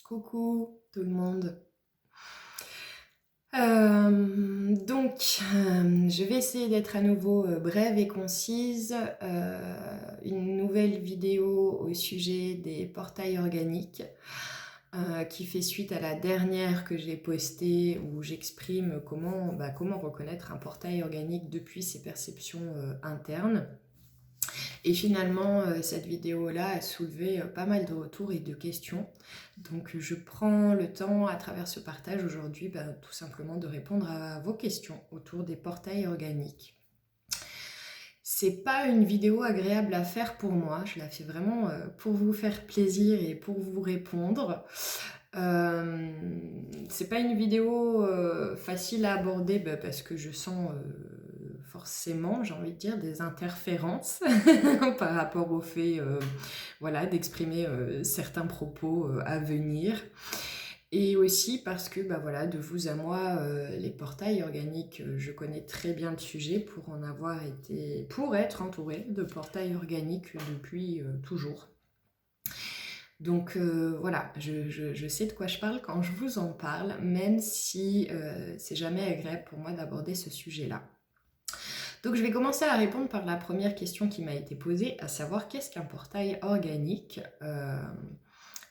Coucou tout le monde. Je vais essayer d'être à nouveau brève et concise. Une nouvelle vidéo au sujet des portails organiques qui fait suite à la dernière que j'ai postée où j'exprime comment reconnaître un portail organique depuis ses perceptions internes. Et finalement, cette vidéo-là a soulevé pas mal de retours et de questions. Donc je prends le temps à travers ce partage aujourd'hui tout simplement de répondre à vos questions autour des portails organiques. C'est pas une vidéo agréable à faire pour moi, je la fais vraiment pour vous faire plaisir et pour vous répondre. C'est pas une vidéo facile à aborder parce que je sens forcément, j'ai envie de dire, des interférences par rapport au fait d'exprimer certains propos à venir. Et aussi parce que de vous à moi, les portails organiques, je connais très bien le sujet pour être entourée de portails organiques depuis toujours. Donc voilà, je sais de quoi je parle quand je vous en parle, même si c'est jamais agréable pour moi d'aborder ce sujet-là. Donc je vais commencer à répondre par la première question qui m'a été posée, à savoir qu'est-ce qu'un portail organique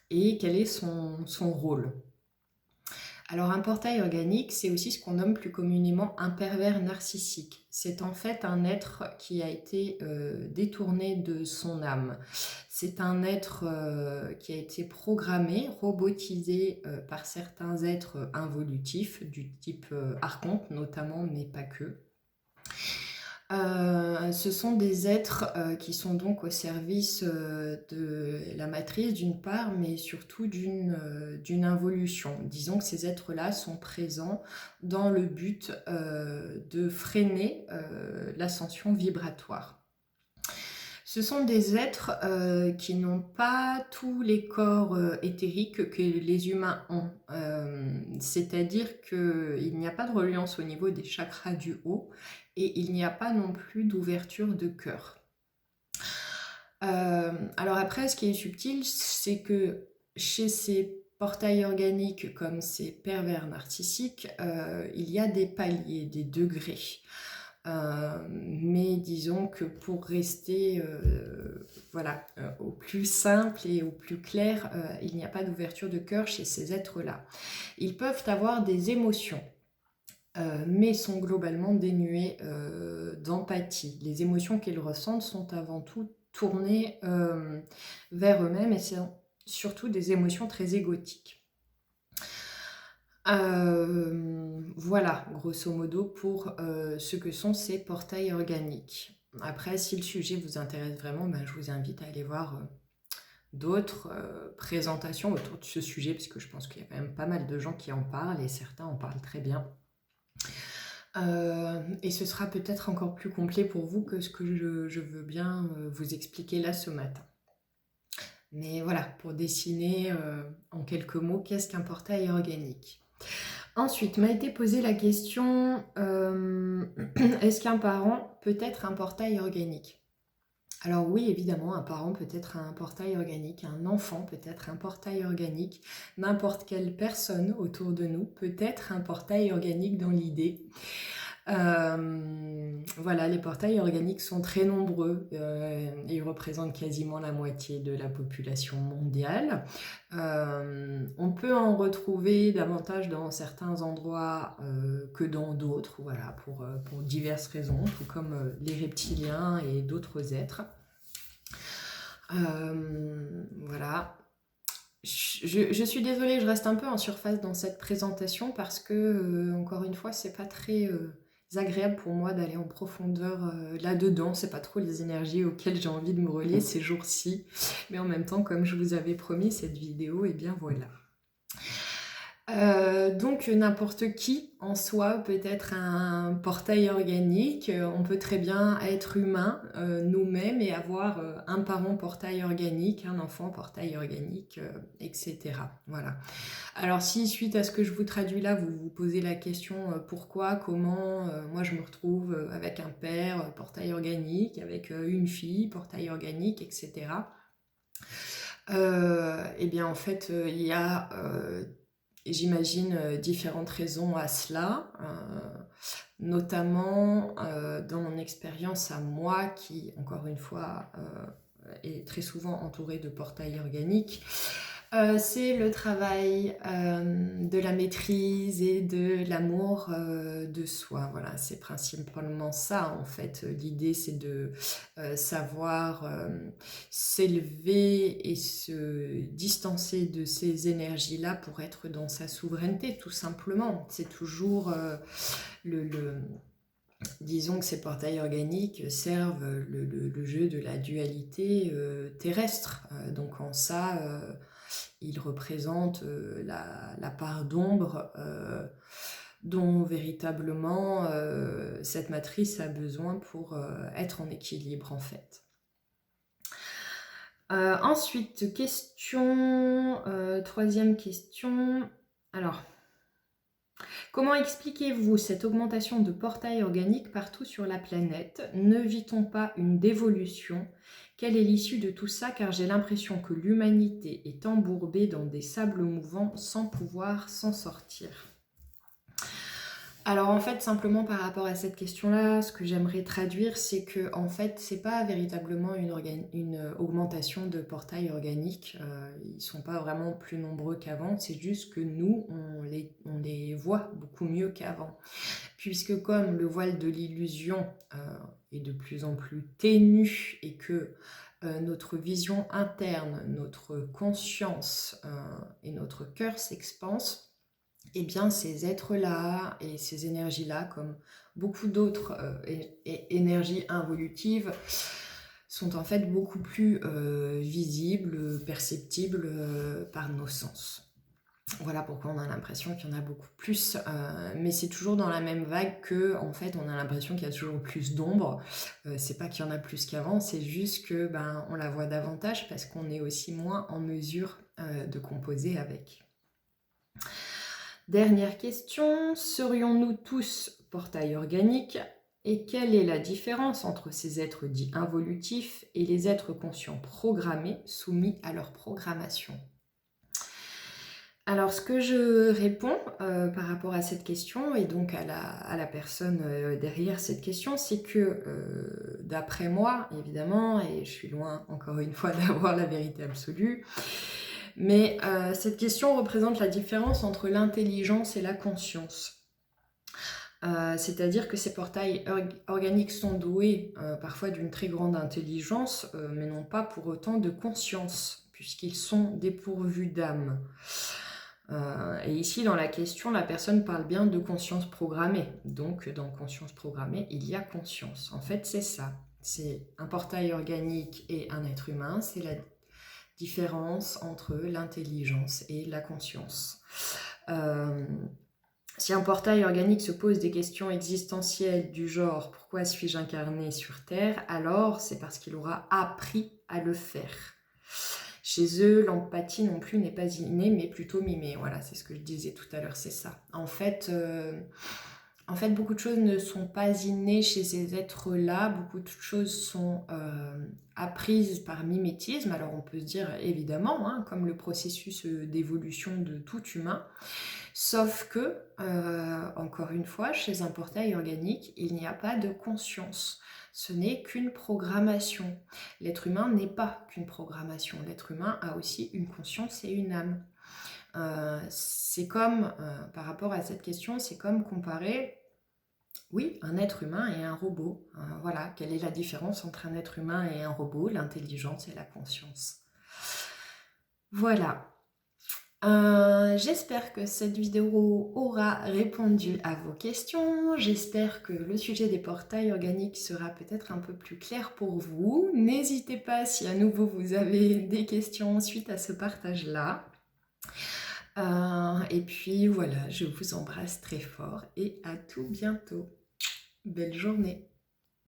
et quel est son rôle. Alors un portail organique, c'est aussi ce qu'on nomme plus communément un pervers narcissique. C'est en fait un être qui a été détourné de son âme. C'est un être qui a été programmé, robotisé par certains êtres involutifs du type archonte notamment, mais pas que. Ce sont des êtres qui sont donc au service de la matrice d'une part, mais surtout d'une involution. Disons que ces êtres-là sont présents dans le but de freiner l'ascension vibratoire. Ce sont des êtres qui n'ont pas tous les corps éthériques que les humains ont. C'est-à-dire qu'il n'y a pas de reliance au niveau des chakras du haut et il n'y a pas non plus d'ouverture de cœur. Alors après, ce qui est subtil, c'est que chez ces portails organiques comme ces pervers narcissiques, il y a des paliers, des degrés. Mais disons que pour rester au plus simple et au plus clair, il n'y a pas d'ouverture de cœur chez ces êtres-là. Ils peuvent avoir des émotions, mais sont globalement dénués d'empathie. Les émotions qu'ils ressentent sont avant tout tournées vers eux-mêmes et c'est surtout des émotions très égotiques. Voilà, grosso modo, pour ce que sont ces portails organiques. Après, si le sujet vous intéresse vraiment, je vous invite à aller voir d'autres présentations autour de ce sujet, parce que je pense qu'il y a quand même pas mal de gens qui en parlent, et certains en parlent très bien. Et ce sera peut-être encore plus complet pour vous que ce que je veux bien vous expliquer là ce matin. Mais voilà, pour dessiner en quelques mots, qu'est-ce qu'un portail organique ? Ensuite, m'a été posée la question, est-ce qu'un parent peut être un portail organique ? Alors oui, évidemment, un parent peut être un portail organique, un enfant peut être un portail organique, n'importe quelle personne autour de nous peut être un portail organique dans l'idée. Voilà, les portails organiques sont très nombreux, ils représentent quasiment la moitié de la population mondiale. On peut en retrouver davantage dans certains endroits que dans d'autres, voilà, pour diverses raisons, tout comme les reptiliens et d'autres êtres. Voilà. Je suis désolée, je reste un peu en surface dans cette présentation parce que, encore une fois, c'est pas très agréable pour moi d'aller en profondeur là-dedans. C'est pas trop les énergies auxquelles j'ai envie de me relier ces jours-ci. Mais en même temps, comme je vous avais promis cette vidéo, et bien voilà. Donc n'importe qui en soi peut être un portail organique, on peut très bien être humain nous-mêmes et avoir un parent portail organique, un enfant portail organique, etc. Voilà. Alors si suite à ce que je vous traduis là, vous vous posez la question pourquoi, comment, moi je me retrouve avec un père portail organique, avec une fille portail organique, etc. Eh bien, en fait, il y a, j'imagine, différentes raisons à cela, notamment, dans mon expérience à moi qui, encore une fois, est très souvent entourée de portails organiques. C'est le travail de la maîtrise et de l'amour de soi. Voilà, c'est principalement ça en fait. L'idée c'est de savoir s'élever et se distancer de ces énergies-là pour être dans sa souveraineté, tout simplement. C'est toujours le disons que ces portails organiques servent le jeu de la dualité terrestre. Donc en ça, ils représentent la part d'ombre dont véritablement cette matrice a besoin pour être en équilibre en fait. Ensuite, troisième question. Alors, comment expliquez-vous cette augmentation de portails organiques partout sur la planète? Ne vit-on pas une dévolution? Quelle est l'issue de tout ça? Car j'ai l'impression que l'humanité est embourbée dans des sables mouvants sans pouvoir s'en sortir. Alors en fait, simplement par rapport à cette question-là, ce que j'aimerais traduire, c'est que en fait, c'est pas véritablement une augmentation de portails organiques. Ils sont pas vraiment plus nombreux qu'avant. C'est juste que nous, on les voit beaucoup mieux qu'avant, puisque comme le voile de l'illusion est de plus en plus ténu et que notre vision interne, notre conscience et notre cœur s'expansent, eh bien ces êtres-là et ces énergies-là, comme beaucoup d'autres énergies involutives, sont en fait beaucoup plus visibles, perceptibles par nos sens. Voilà pourquoi on a l'impression qu'il y en a beaucoup plus, mais c'est toujours dans la même vague que, en fait, on a l'impression qu'il y a toujours plus d'ombre. C'est pas qu'il y en a plus qu'avant, c'est juste que on la voit davantage parce qu'on est aussi moins en mesure de composer avec. Dernière question, serions-nous tous portails organiques? Et quelle est la différence entre ces êtres dits involutifs et les êtres conscients programmés soumis à leur programmation? Alors, ce que je réponds par rapport à cette question et donc à la personne derrière cette question, c'est que d'après moi, évidemment, et je suis loin encore une fois d'avoir la vérité absolue, mais cette question représente la différence entre l'intelligence et la conscience. C'est-à-dire que ces portails organiques sont doués parfois d'une très grande intelligence, mais non pas pour autant de conscience, puisqu'ils sont dépourvus d'âme. Et ici, dans la question, la personne parle bien de conscience programmée. Donc, dans conscience programmée, il y a conscience. En fait, c'est ça. C'est un portail organique et un être humain. C'est la différence entre l'intelligence et la conscience. Si un portail organique se pose des questions existentielles du genre « Pourquoi suis-je incarné sur Terre ?», alors c'est parce qu'il aura appris à le faire. Chez eux, l'empathie non plus n'est pas innée, mais plutôt mimée. Voilà, c'est ce que je disais tout à l'heure, c'est ça. En fait, beaucoup de choses ne sont pas innées chez ces êtres-là. Beaucoup de choses sont apprises par mimétisme. Alors on peut se dire, évidemment, hein, comme le processus d'évolution de tout humain. Sauf que, encore une fois, chez un portail organique, il n'y a pas de conscience. Ce n'est qu'une programmation. L'être humain n'est pas qu'une programmation. L'être humain a aussi une conscience et une âme. C'est comme, par rapport à cette question, c'est comme comparer, oui, un être humain et un robot. Voilà, quelle est la différence entre un être humain et un robot? L'intelligence et la conscience. Voilà. J'espère que cette vidéo aura répondu à vos questions. J'espère que le sujet des portails organiques sera peut-être un peu plus clair pour vous. N'hésitez pas si à nouveau vous avez des questions suite à ce partage-là. Et puis voilà, je vous embrasse très fort et à tout bientôt. Belle journée.